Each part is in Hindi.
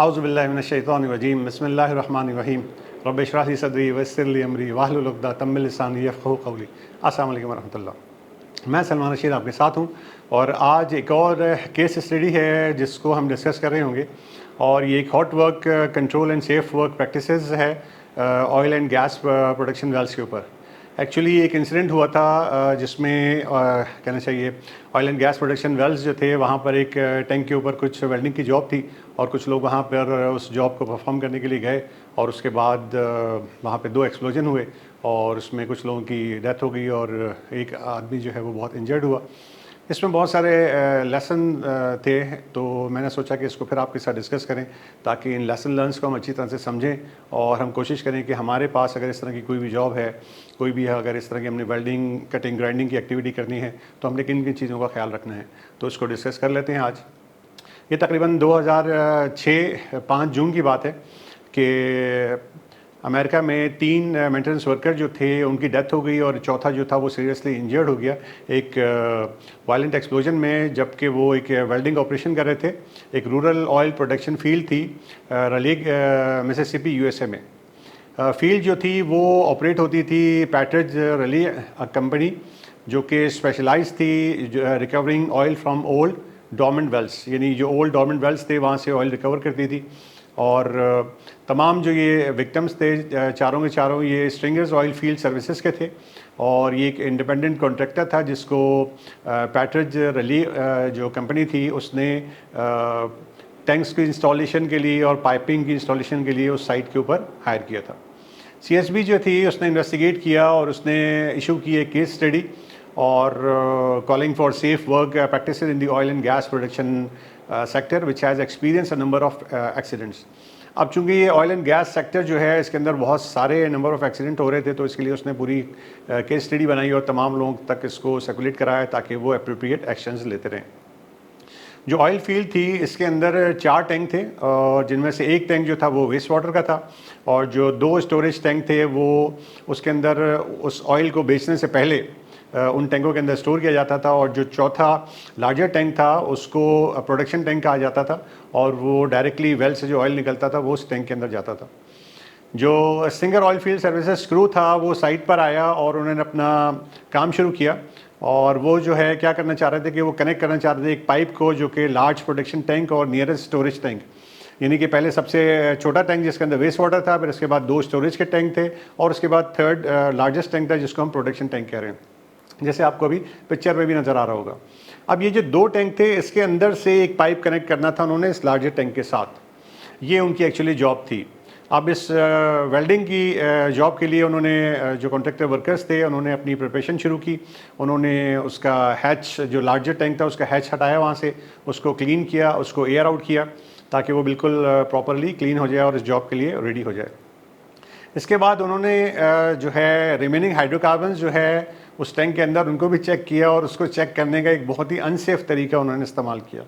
औज़ुबिल्लाहि बिस्मिल्लाहिर्रहमानिर्रहीम रब्बि इश्रह ली सदरी वयस्सिर ली अमरी वाहलुल उक़दतम मिन लिसानी यफ़क़हू क़ौली। अस्सलामु अलैकुम वरहमतुल्लाह। मैं सलमान रशीद आपके साथ हूँ और आज एक और केस स्टडी है जिसको हम डिस्कस कर रहे होंगे और ये एक hot work control and safe work practices है oil and gas production wells के ऊपर। एक्चुअली एक इंसिडेंट हुआ था जिसमें कहना चाहिए oil and gas production wells जो थे वहाँ पर एक टैंक के ऊपर कुछ वेल्डिंग की जॉब थी और कुछ लोग वहाँ पर उस जॉब को परफॉर्म करने के लिए गए और उसके बाद वहाँ पे 2 एक्सप्लोजन हुए और उसमें कुछ लोगों की डेथ हो गई और एक आदमी जो है वो बहुत इंजर्ड हुआ। इसमें बहुत सारे लेसन थे तो मैंने सोचा कि इसको फिर आपके साथ डिस्कस करें ताकि इन लेसन लर्न्स को हम अच्छी तरह से समझें और हम कोशिश करें कि हमारे पास अगर इस तरह की कोई भी जॉब है, कोई भी है, अगर इस तरह की हमने वेल्डिंग, कटिंग, ग्राइंडिंग की एक्टिविटी करनी है तो हमने किन किन चीज़ों का ख्याल रखना है। तो इसको डिस्कस कर लेते हैं आज। ये तकरीबन 2006-5 जून की बात है कि अमेरिका में 3 मेंटेनेंस वर्कर जो थे उनकी डेथ हो गई और चौथा जो था वो सीरियसली इंजर्ड हो गया एक वायलेंट एक्सप्लोजन में, जबकि वो एक वेल्डिंग ऑपरेशन कर रहे थे। एक रूरल ऑयल प्रोडक्शन फील्ड थी रलीग मिसिसिपी यूएसए में। फील्ड जो थी वो ऑपरेट होती थी पैट्रिज रली कंपनी जो कि स्पेशलाइज थी recovering oil from old dormant wells, यानी जो ओल्ड डॉर्मेंट वेल्स थे वहाँ से ऑयल रिकवर करती थी। और तमाम जो ये विक्टिम्स थे चारों के चारों ये स्ट्रिंगर्स ऑयल फील्ड सर्विसेज के थे और ये एक इंडिपेंडेंट कॉन्ट्रैक्टर था जिसको पैट्रिज रली जो कंपनी थी उसने टैंक्स की इंस्टॉलेशन के लिए और पाइपिंग की इंस्टॉलेशन के लिए उस साइट के ऊपर हायर किया था। सीएसबी जो थी उसने इन्वेस्टिगेट किया और उसने इशू की एक केस स्टडी और calling for safe work practices in the oil and gas production sector which has experience a number of accidents. अब चूंकि ये ऑयल एंड गैस सेक्टर जो है इसके अंदर बहुत सारे नंबर ऑफ एक्सीडेंट हो रहे थे तो इसके लिए उसने पूरी केस स्टडी बनाई और तमाम लोगों तक इसको सर्कुलेट कराया ताकि वो एप्रोप्रिएट एक्शंस लेते रहें। जो ऑयल फील्ड थी इसके अंदर 4 टैंक थे और जिनमें से एक टैंक जो था वो वेस्ट वाटर का था और जो 2 स्टोरेज टैंक थे वो उसके अंदर उस ऑयल को बेचने से पहले उन टैंकों के अंदर स्टोर किया जाता था और जो चौथा लार्जर टैंक था उसको प्रोडक्शन टैंक कहा जाता था और वो डायरेक्टली वेल से जो ऑयल निकलता था वो उस टैंक के अंदर जाता था। जो singer oil field services crew था वो साइट पर आया और उन्होंने अपना काम शुरू किया और वो जो है क्या करना चाह रहे थे कि वो कनेक्ट करना चाह रहे थे एक पाइप को जो कि लार्ज प्रोडक्शन टैंक और नियरेस्ट स्टोरेज टैंक, यानी कि पहले सबसे छोटा टैंक जिसके अंदर वेस्ट वाटर था, फिर उसके बाद 2 स्टोरेज के टैंक थे और उसके बाद 3rd लार्जेस्ट टैंक था जिसको हम प्रोडक्शन टैंक कह रहे हैं, जैसे आपको अभी पिक्चर में भी नज़र आ रहा होगा। अब ये जो 2 टैंक थे इसके अंदर से एक पाइप कनेक्ट करना था उन्होंने इस लार्जर टैंक के साथ, ये उनकी एक्चुअली जॉब थी। अब इस वेल्डिंग की जॉब के लिए उन्होंने जो कॉन्ट्रैक्टर वर्कर्स थे उन्होंने अपनी प्रिपरेशन शुरू की। उन्होंने उसका हैच जो लार्जर टैंक था उसका हैच हटाया, वहाँ से उसको क्लीन किया, उसको एयर आउट किया ताकि वो बिल्कुल प्रॉपरली क्लीन हो जाए और इस जॉब के लिए रेडी हो जाए। इसके बाद उन्होंने जो है रिमेनिंग हाइड्रोकार्बन्स जो है उस टैंक के अंदर उनको भी चेक किया और उसको चेक करने का एक बहुत ही अनसेफ तरीका उन्होंने इस्तेमाल किया।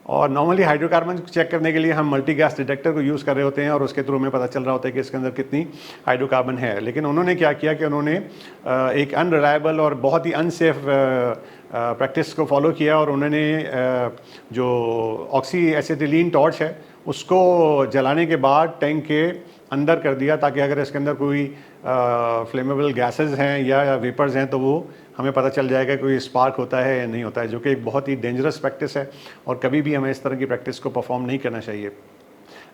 और नॉर्मली हाइड्रोकार्बन को चेक करने के लिए हम मल्टी गैस डिटेक्टर को यूज़ कर रहे होते हैं और उसके थ्रू हमें पता चल रहा होता है कि इसके अंदर कितनी हाइड्रोकार्बन है, लेकिन उन्होंने क्या किया कि उन्होंने एक अनरिलायबल और बहुत ही अनसेफ प्रैक्टिस को फॉलो किया और उन्होंने जो ऑक्सी एसिटिलीन टॉर्च है उसको जलाने के बाद टैंक के अंदर कर दिया ताकि अगर इसके अंदर कोई फ्लेमेबल गैसेस हैं या वेपर्स हैं तो वो हमें पता चल जाएगा कोई स्पार्क होता है या नहीं होता है, जो कि एक बहुत ही डेंजरस प्रैक्टिस है और कभी भी हमें इस तरह की प्रैक्टिस को परफॉर्म नहीं करना चाहिए।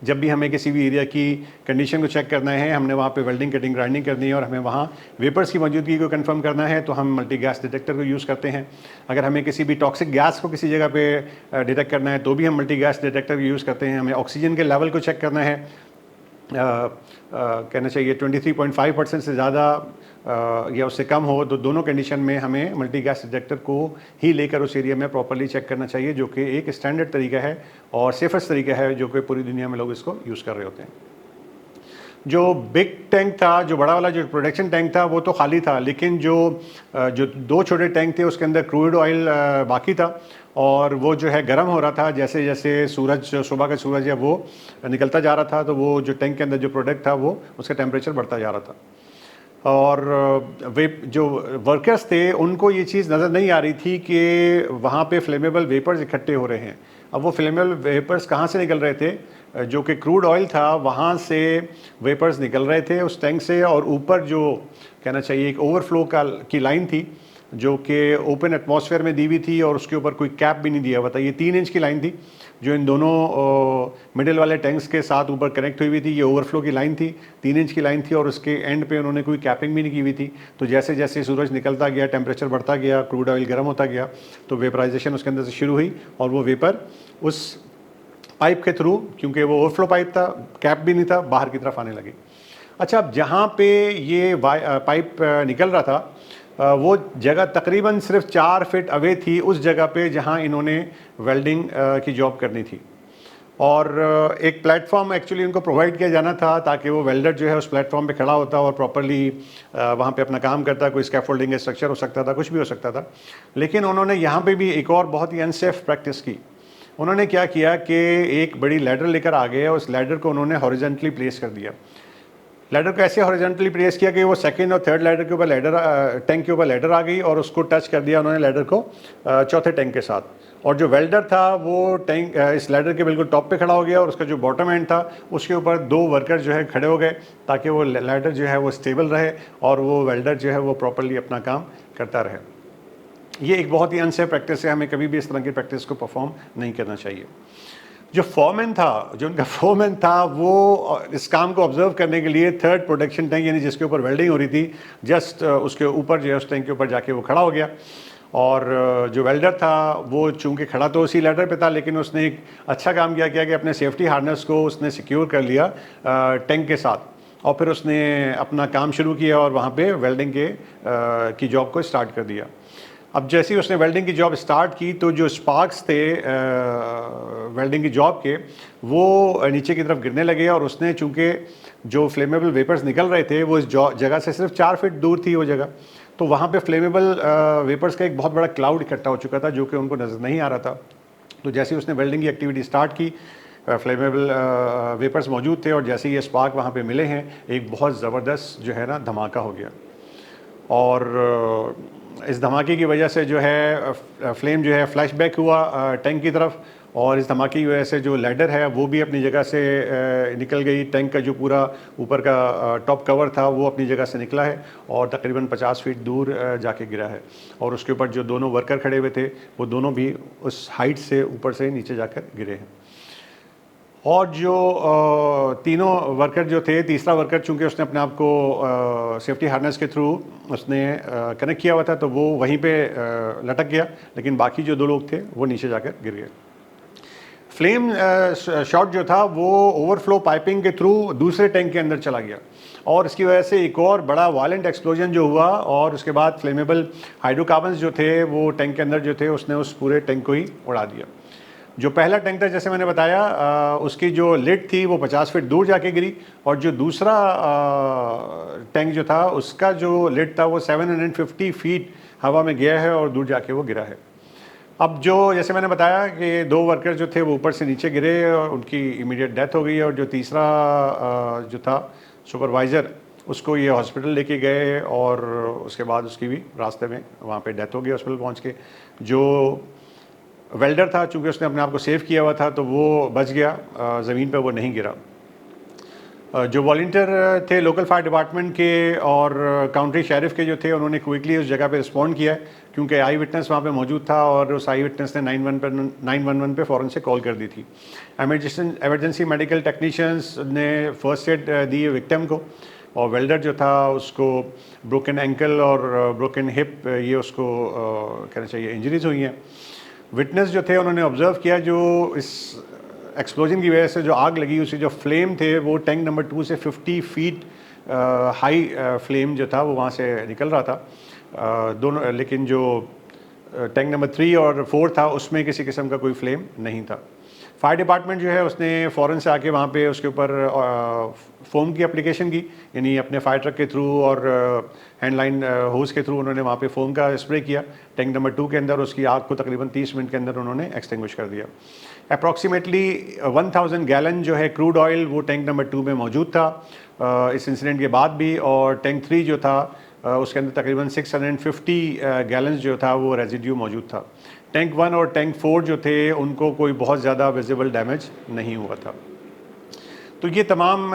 जब भी हमें किसी भी एरिया की कंडीशन को चेक करना है, हमने वहाँ पे वेल्डिंग, कटिंग, ग्राइंडिंग करनी है और हमें वहाँ वेपर्स की मौजूदगी को कंफर्म करना है तो हम मल्टी गैस डिटेक्टर को यूज़ करते हैं। अगर हमें किसी भी टॉक्सिक गैस को किसी जगह पे डिटेक्ट करना है तो भी हम मल्टी गैस डिटेक्टर को यूज़ करते हैं। हमें ऑक्सीजन के लेवल को चेक करना है, कहना चाहिए 23.5% से ज़्यादा या उससे कम हो तो दोनों कंडीशन में हमें मल्टी गैस डिटेक्टर को ही लेकर उस एरिया में प्रॉपरली चेक करना चाहिए, जो कि एक स्टैंडर्ड तरीका है और सेफेस्ट तरीका है जो कि पूरी दुनिया में लोग इसको यूज़ कर रहे होते हैं। जो बिग टैंक था, जो बड़ा वाला जो प्रोडक्शन टैंक था वो तो खाली था, लेकिन जो 2 छोटे टैंक थे उसके अंदर क्रूड ऑयल बाकी था और वो जो है गर्म हो रहा था जैसे जैसे सूरज, सुबह का सूरज है वो निकलता जा रहा था तो वो जो टैंक के अंदर जो प्रोडक्ट था वो उसका टेम्परेचर बढ़ता जा रहा था और वे जो वर्कर्स थे उनको ये चीज़ नज़र नहीं आ रही थी कि वहाँ पे फ्लेमेबल वेपर्स इकट्ठे हो रहे हैं। अब वो फ्लेमेबल वेपर्स कहाँ से निकल रहे थे? जो कि क्रूड ऑयल था वहाँ से वेपर्स निकल रहे थे उस टैंक से, और ऊपर जो कहना चाहिए एक ओवरफ्लो की लाइन थी जो कि ओपन एटमॉस्फेयर में दी हुई थी, और उसके ऊपर कोई कैप भी नहीं दिया हुआ था। ये 3 इंच की लाइन थी जो इन दोनों मिडिल वाले टैंक्स के साथ ऊपर कनेक्ट हुई थी। ये ओवरफ्लो की लाइन थी, 3 इंच की लाइन थी, और उसके एंड पे उन्होंने कोई कैपिंग भी नहीं की हुई थी। तो जैसे जैसे सूरज निकलता गया, टेम्परेचर बढ़ता गया, क्रूड ऑयल गर्म होता गया, तो वेपराइजेशन उसके अंदर से शुरू हुई, और वो वेपर उस पाइप के थ्रू, क्योंकि वो ओवरफ्लो पाइप था, कैप भी नहीं था, बाहर की तरफ आने लगी। अच्छा, अब जहाँ पे ये पाइप निकल रहा था वो जगह तकरीबन सिर्फ 4 फीट अवे थी उस जगह पे जहाँ इन्होंने वेल्डिंग की जॉब करनी थी, और एक प्लेटफॉर्म एक्चुअली उनको प्रोवाइड किया जाना था ताकि वो वेल्डर जो है उस प्लेटफॉर्म पे खड़ा होता और प्रॉपरली वहाँ पे अपना काम करता। कोई स्कैफोल्डिंग का स्ट्रक्चर हो सकता था, कुछ भी हो सकता था। लेकिन उन्होंने यहाँ पे भी एक और बहुत ही अनसेफ प्रैक्टिस की। उन्होंने क्या किया कि एक बड़ी लैडर लेकर आ गए, उस लैडर को उन्होंने हॉरिजॉन्टली प्लेस कर दिया। लैडर को ऐसे हॉरिजॉन्टली प्लेस किया कि वो सेकंड और थर्ड लैडर के ऊपर टैंक के ऊपर लैडर आ गई, और उसको टच कर दिया उन्होंने लैडर को चौथे टैंक के साथ। और जो वेल्डर था वो टैंक इस लैडर के बिल्कुल टॉप पे खड़ा हो गया, और उसका जो बॉटम एंड था उसके ऊपर 2 वर्कर जो है खड़े हो गए ताकि वो लैडर जो है वो स्टेबल रहे और वो वेल्डर जो है वो प्रॉपरली अपना काम करता रहे। ये एक बहुत ही अनसेफ प्रैक्टिस है, हमें कभी भी इस तरह की प्रैक्टिस को परफॉर्म नहीं करना चाहिए। जो फोरमैन था, जो उनका फोरमैन था, वो इस काम को ऑब्जर्व करने के लिए थर्ड प्रोडक्शन टैंक यानी जिसके ऊपर वेल्डिंग हो रही थी, जस्ट उसके ऊपर जो है उस टैंक के ऊपर जाके वो खड़ा हो गया। और जो वेल्डर था वो चूंकि खड़ा तो उसी लैडर पे था, लेकिन उसने एक अच्छा काम किया कि अपने सेफ्टी हार्नेस को उसने सिक्योर कर लिया टैंक के साथ, और फिर उसने अपना काम शुरू किया और वहाँ पे वेल्डिंग की जॉब को स्टार्ट कर दिया। अब जैसे ही उसने वेल्डिंग की जॉब स्टार्ट की तो जो स्पार्क्स थे वेल्डिंग की जॉब के, वो नीचे की तरफ गिरने लगे, और उसने चूंकि जो फ्लेमेबल वेपर्स निकल रहे थे वो इस जगह से सिर्फ 4 फीट दूर थी वो जगह, तो वहाँ पे फ्लेमेबल वेपर्स का एक बहुत बड़ा क्लाउड इकट्ठा हो चुका था जो कि उनको नज़र नहीं आ रहा था। तो जैसे ही उसने वेल्डिंग की एक्टिविटी स्टार्ट की, फ्लेमेबल वेपर्स मौजूद थे, और जैसे ही ये स्पार्क वहाँ पे मिले हैं, एक बहुत ज़बरदस्त जो है ना धमाका हो गया। और इस धमाके की वजह से जो है फ्लेम जो है फ्लैशबैक हुआ टैंक की तरफ, और इस धमाके की वजह से जो लैडर है वो भी अपनी जगह से निकल गई। टैंक का जो पूरा ऊपर का टॉप कवर था वो अपनी जगह से निकला है और तकरीबन 50 फीट दूर जाके गिरा है, और उसके ऊपर जो दोनों वर्कर खड़े हुए थे वो दोनों भी उस हाइट से ऊपर से नीचे जाकर गिरे हैं। और जो तीनों वर्कर जो थे, तीसरा वर्कर चूंकि उसने अपने आप को सेफ्टी हार्नेस के थ्रू उसने कनेक्ट किया हुआ था तो वो वहीं पे लटक गया, लेकिन बाकी जो 2 लोग थे वो नीचे जाकर गिर गए। फ्लेम शॉट जो था वो ओवरफ्लो पाइपिंग के थ्रू दूसरे टैंक के अंदर चला गया, और इसकी वजह से एक और बड़ा वायलेंट एक्सप्लोजन जो हुआ, और उसके बाद फ्लेमेबल हाइड्रोकार्बन्स जो थे वो टैंक के अंदर जो थे उसने उस पूरे टैंक को ही उड़ा दिया। जो पहला टैंक था जैसे मैंने बताया उसकी जो लिड थी वो 50 फीट दूर जाके गिरी, और जो दूसरा टैंक जो था उसका जो लिड था वो 750 फीट हवा में गया है और दूर जाके वो गिरा है। अब जो जैसे मैंने बताया कि 2 वर्कर जो थे वो ऊपर से नीचे गिरे और उनकी इमीडिएट डेथ हो गई, और जो तीसरा जो था सुपरवाइज़र उसको ये हॉस्पिटल लेके गए, और उसके बाद उसकी भी रास्ते में वहाँ पे डेथ हो गई हॉस्पिटल पहुँच के। जो वेल्डर था चूँकि उसने अपने आप को सेव किया हुआ था तो वो बच गया, ज़मीन पे वो नहीं गिरा। जो वॉलंटियर थे लोकल फायर डिपार्टमेंट के और काउंटी शेरिफ के जो थे, उन्होंने क्विकली उस जगह पे रिस्पॉन्ड किया क्योंकि आई विटनेस वहाँ पे मौजूद था, और उस आई विटनेस ने 911 पे फ़ौरन से कॉल कर दी थी। एमरजेंसी मेडिकल टेक्नीशियंस ने फर्स्ट एड दी विक्टिम को, और वेल्डर जो था उसको ब्रोकन एंकल और ब्रोकन हिप ये उसको कहना चाहिए इंजरीज हुई हैं। विटनेस जो थे उन्होंने ऑब्जर्व किया जो इस एक्सप्लोजन की वजह से जो आग लगी उससे जो फ्लेम थे वो टैंक नंबर 2 से 50 फीट हाई फ्लेम जो था वो वहाँ से निकल रहा था दोनों, लेकिन जो टैंक नंबर 3 और 4 था उसमें किसी किस्म का कोई फ्लेम नहीं था। फायर डिपार्टमेंट जो है उसने फ़ौरन से आके वहाँ पे उसके ऊपर फोम की एप्लीकेशन की, यानी अपने फायर ट्रक के थ्रू और हैंडलाइन होज के थ्रू उन्होंने वहाँ पे फोम का स्प्रे किया टैंक नंबर 2 के अंदर। उसकी आग को तकरीबन 30 मिनट के अंदर उन्होंने एक्सटिंग्विश कर दिया। अप्रॉक्सीमेटली 1000 गैलन जो है क्रूड ऑयल वो टैंक नंबर 2 में मौजूद था इस इंसिडेंट के बाद भी, और टैंक 3 जो था उसके अंदर तकरीबन 650 गैलन्स जो था वो रेजिड्यू मौजूद था। टैंक 1 और टैंक 4 जो थे उनको कोई बहुत ज़्यादा विजिबल डैमेज नहीं हुआ था। तो ये तमाम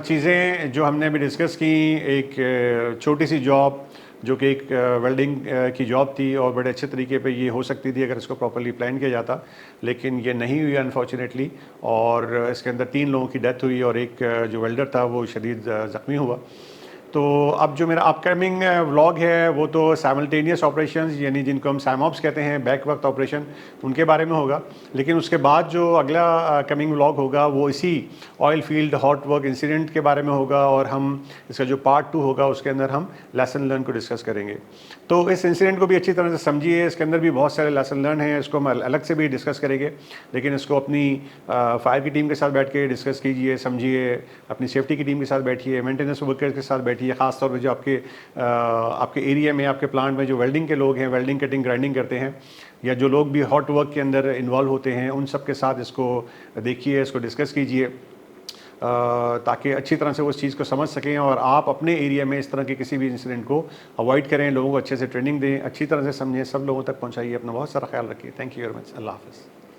चीज़ें जो हमने अभी डिस्कस की, एक छोटी सी जॉब जो कि एक वेल्डिंग की जॉब थी और बड़े अच्छे तरीके पे ये हो सकती थी अगर इसको प्रॉपर्ली प्लान किया जाता, लेकिन ये नहीं हुई अनफॉर्चुनेटली, और इसके अंदर 3 लोगों की डेथ हुई और एक जो वेल्डर था वो शदीद ज़ख्मी हुआ। तो अब जो मेरा अपकमिंग व्लॉग है वो तो साइमल्टेनियस ऑपरेशंस यानी जिनको हम साइमॉप्स कहते हैं, बैक वक्त ऑपरेशन, उनके बारे में होगा। लेकिन उसके बाद जो अगला कमिंग व्लॉग होगा वो इसी oil field hot work incident के बारे में होगा, और हम इसका जो पार्ट 2 होगा उसके अंदर हम लेसन लर्न को डिस्कस करेंगे। तो इस इंसिडेंट को भी अच्छी तरह से समझिए, इसके अंदर भी बहुत सारे लेसन लर्न हैं, इसको हम अलग से भी डिस्कस करेंगे, लेकिन इसको अपनी फायर की टीम के साथ बैठ के डिस्कस कीजिए, समझिए, अपनी सेफ्टी की टीम के साथ बैठिए, मेंटेनेंस वर्कर्स के साथ बैठिए, ख़ास तौर पे जो आपके एरिया में, आपके प्लांट में जो वेल्डिंग के लोग हैं, वेल्डिंग कटिंग ग्राइंडिंग करते हैं, या जो लोग भी हॉट वर्क के अंदर इन्वॉल्व होते हैं, उन सब के साथ इसको देखिए, इसको डिस्कस कीजिए, ताकि अच्छी तरह से वो उस चीज़ को समझ सकें और आप अपने एरिया में इस तरह के किसी भी इंसिडेंट को अवॉइड करें, लोगों को अच्छे से ट्रेनिंग दें, अच्छी तरह से समझें, सब लोगों तक पहुँचाइए। अपना बहुत सारा ख्याल रखिए। Thank you very much. अल्लाह हाफ़िज़।